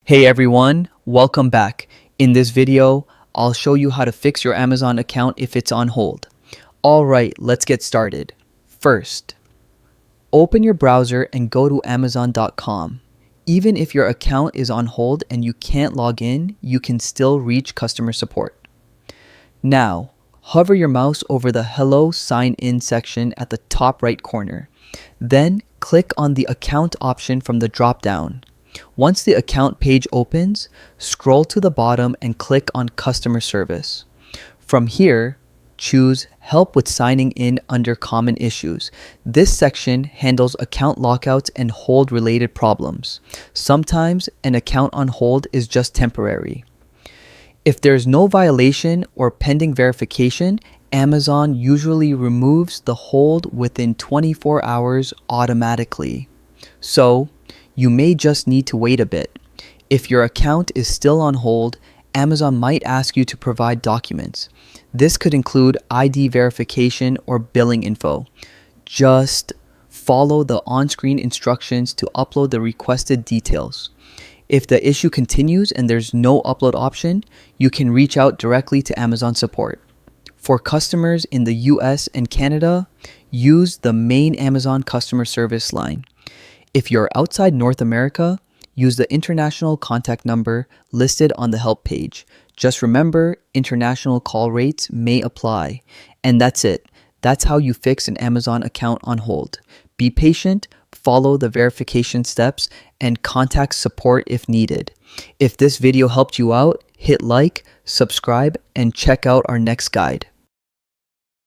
Hey everyone, welcome back. In this video, I'll show you how to fix your Amazon account if it's on hold. Alright, let's get started. First, open your browser and go to Amazon.com. Even if your account is on hold and you can't log in, you can still reach customer support. Now, hover your mouse over the Hello Sign In section at the top right corner. Then, click on the account option from the drop-down. Once the account page opens, scroll to the bottom and click on Customer Service. From here, choose Help with Signing In under Common Issues. This section handles account lockouts and hold-related problems. Sometimes an account on hold is just temporary. If there's no violation or pending verification, Amazon usually removes the hold within 24 hours automatically. So, you may just need to wait a bit. If your account is still on hold, Amazon might ask you to provide documents. This could include ID verification or billing info. Just follow the on-screen instructions to upload the requested details. If the issue continues and there's no upload option, you can reach out directly to Amazon support. For customers in the US and Canada, use the main Amazon customer service line. If you're outside North America, use the international contact number listed on the help page. Just remember, international call rates may apply. And that's it. That's how you fix an Amazon account on hold. Be patient, follow the verification steps, and contact support if needed. If this video helped you out, hit like, subscribe, and check out our next guide.